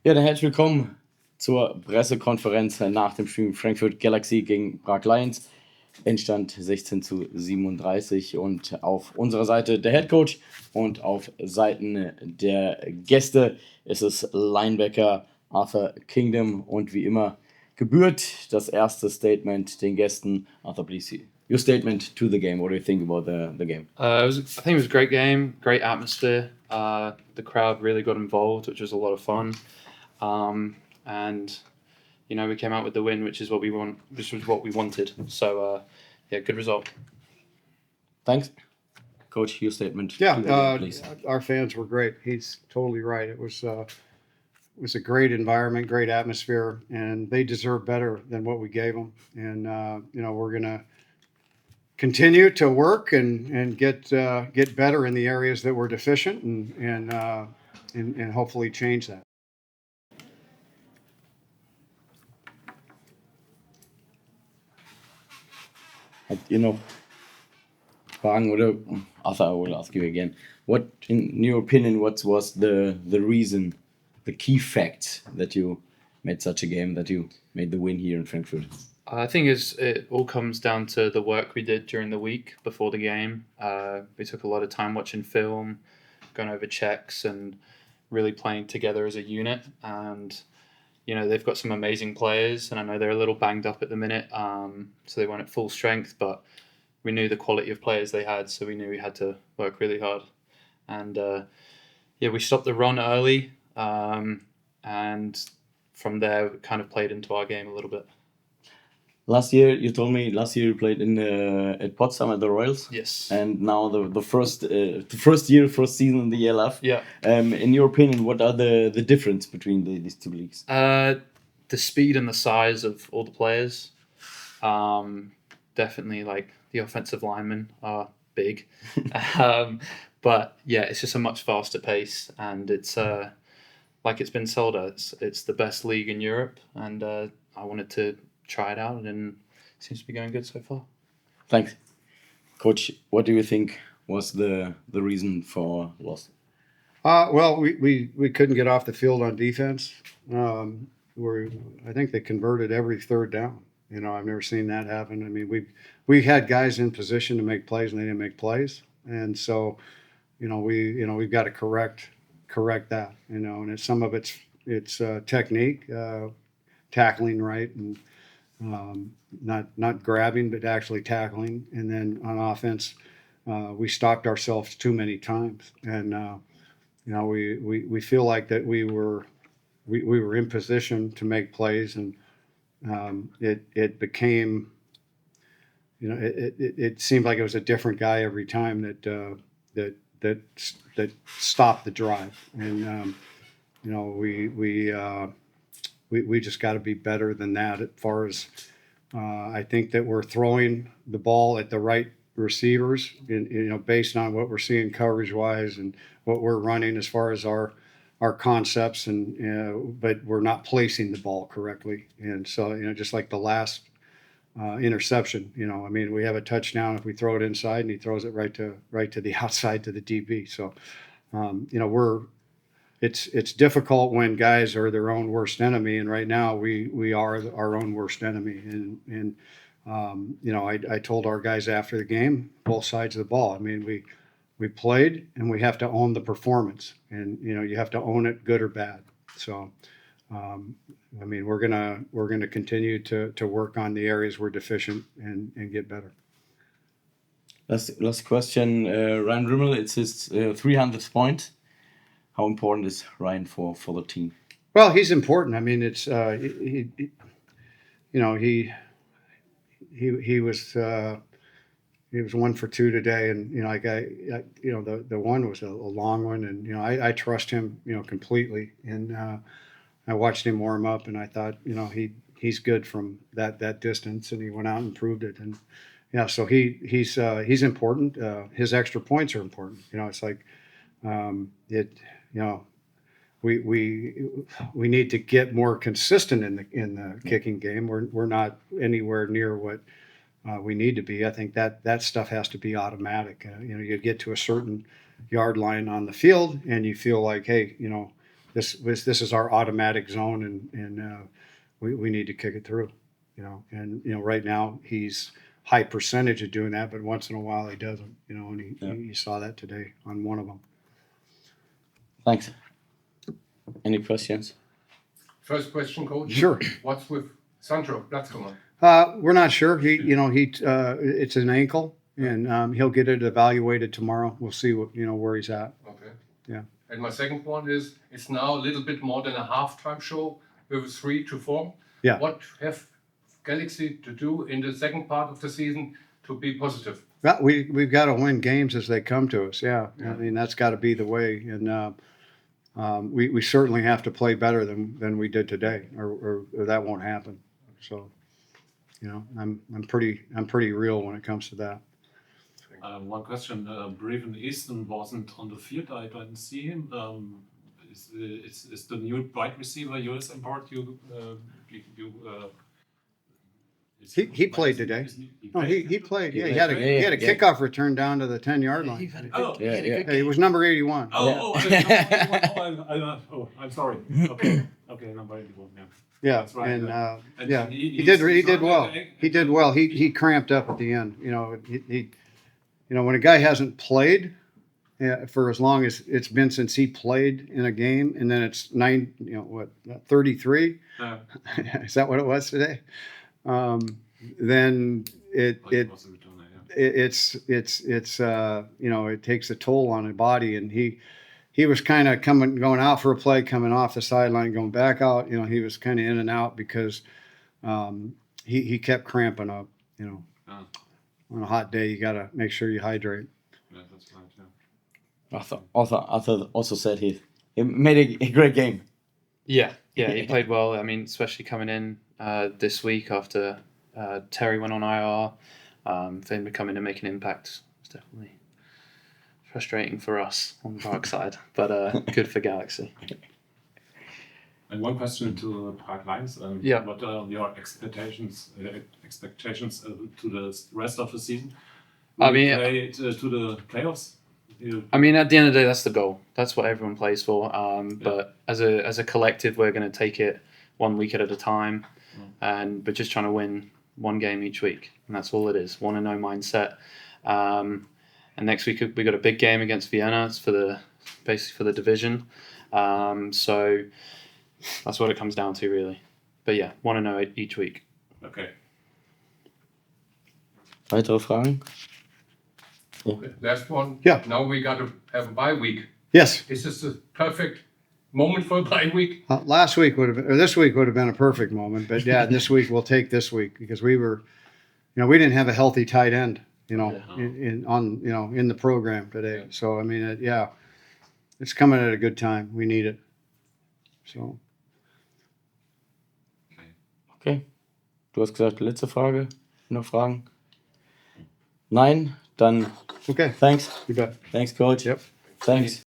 Ja, dann herzlich willkommen zur Pressekonferenz nach dem Spiel Frankfurt Galaxy gegen Prag Lions. Endstand 16:37 und auf unserer Seite der Head Coach und auf Seiten der Gäste ist es Linebacker Arthur Kingdom und wie immer gebührt das erste Statement den Gästen. Arthur, please, your statement to the game. What do you think about the game? I think it was a great game, great atmosphere. The crowd really got involved, which was a lot of fun. And we came out with the win, which was what we wanted. So good result. Thanks. Coach, your statement. Yeah, please. Our fans were great. He's totally right. It was a great environment, great atmosphere, and they deserve better than what we gave them. And we're gonna continue to work and get better in the areas that we're deficient, and hopefully change that. Habt ihr noch Fragen oder Arthur, I will ask you again. What, in your opinion, what was the reason, the key fact that you made such a game, that you made the win here in Frankfurt? I think it all comes down to the work we did during the week before the game. We took a lot of time watching film, going over checks, and really playing together as a unit. And they've got some amazing players, and I know they're a little banged up at the minute, so they weren't at full strength, but we knew the quality of players they had, so we knew we had to work really hard. And we stopped the run early, and from there we kind of played into our game a little bit. Last year, you told me you played in at Potsdam at the Royals. Yes. And now the first season in the ELF. Yeah. In your opinion, what are the difference between these two leagues? The speed and the size of all the players. Definitely, like the offensive linemen are big, but yeah, it's just a much faster pace, and it's like it's been sold as it's the best league in Europe, and I wanted to try it out, and it seems to be going good so far. Thanks, Coach. What do you think was the reason for loss? Well, we couldn't get off the field on defense. I think they converted every third down. I've never seen that happen. I mean, we had guys in position to make plays, and they didn't make plays, and so we've got to correct that. And some of it's technique, tackling right, and not grabbing, but actually tackling. And then on offense, we stopped ourselves too many times, and we feel like that we were in position to make plays, and it became, it seemed like it was a different guy every time that stopped the drive, and we just got to be better than that. As far as I think that we're throwing the ball at the right receivers, based on what we're seeing coverage wise and what we're running as far as our concepts, and but we're not placing the ball correctly. And so just like the last interception, we have a touchdown if we throw it inside, and he throws it right to the outside to the DB. So it's difficult when guys are their own worst enemy, and right now we are our own worst enemy. And I told our guys after the game, both sides of the ball. I mean, we played, and we have to own the performance, and you have to own it, good or bad. So, we're gonna continue to work on the areas we're deficient and get better. Last question, Ryan Rimmel. It's his 300th point. How important is Ryan for the team? Well, he's important. I mean, it's he was 1 for 2 today, and the one was a long one, and I trust him completely, and I watched him warm up, and I thought he's good from that distance, and he went out and proved it, and so he's important. His extra points are important. It's like we need to get more consistent in the kicking game. We're not anywhere near what we need to be. I think that stuff has to be automatic. You get to a certain yard line on the field, and you feel like, hey, this is our automatic zone, and we need to kick it through, And right now he's high percentage of doing that, but once in a while he doesn't, and you saw that today on one of them. Thanks. Any questions? First question, Coach. Sure. What's with Sandro Platzkummer? We're not sure. It's an ankle, and he'll get it evaluated tomorrow. We'll see where he's at. Okay. Yeah. And my second one is, it's now a little bit more than a halftime show with a 3-4. Yeah. What have Galaxy to do in the second part of the season to be positive? Well, we've got to win games as they come to us. Yeah. I mean, that's got to be the way, and we certainly have to play better than we did today, or that won't happen. So, I'm pretty real when it comes to that. One question: Braven Easton wasn't on the field. I didn't see him. Is the new wide receiver US import He played today. He played. Yeah, he had a Yeah. kickoff return down to the 10-yard line. Yeah. He was number 81. I'm sorry. Okay, number 81. Yeah. Yeah, That's right. and he he's did well. He did well. He cramped up at the end. When a guy hasn't played for as long as it's been since he played in a game, and then it's 33? Is that what it was today? Then it takes a toll on the body, and he was kind of going out for a play, coming off the sideline, going back out. He was kind of in and out because he kept cramping up. On a hot day, you got to make sure you hydrate. Yeah, that's right. Yeah. Arthur also said he made a great game. Yeah, he played well. I mean, especially coming in this week after Terry went on IR, for him to come in and make an impact was definitely frustrating for us on the Prague side, but good for Galaxy. And one question to the Prag Lions. What are your expectations to the rest of the season? Will you play to the playoffs? I mean, at the end of the day, that's the goal. That's what everyone plays for. But as a collective, we're going to take it 1 week at a time, and we're just trying to win one game each week, and that's all it is. 1-0 mindset. And next week we got a big game against Vienna. It's basically for the division. So that's what it comes down to, really. But yeah, 1-0 each week. Okay. Weitere Fragen? Last one. Yeah. Now we got to have a bye week. Yes. Is this the perfect moment for a bye week? This week would have been a perfect moment, but yeah, this week we'll take this week because we didn't have a healthy tight end, in the program today. Yeah. So I mean, it's coming at a good time. We need it. So. Okay. Du hast gesagt, letzte Frage. Noch Fragen? Nein? Dann Okay. thanks. You bet. Thanks, Coach. Yep. Thanks.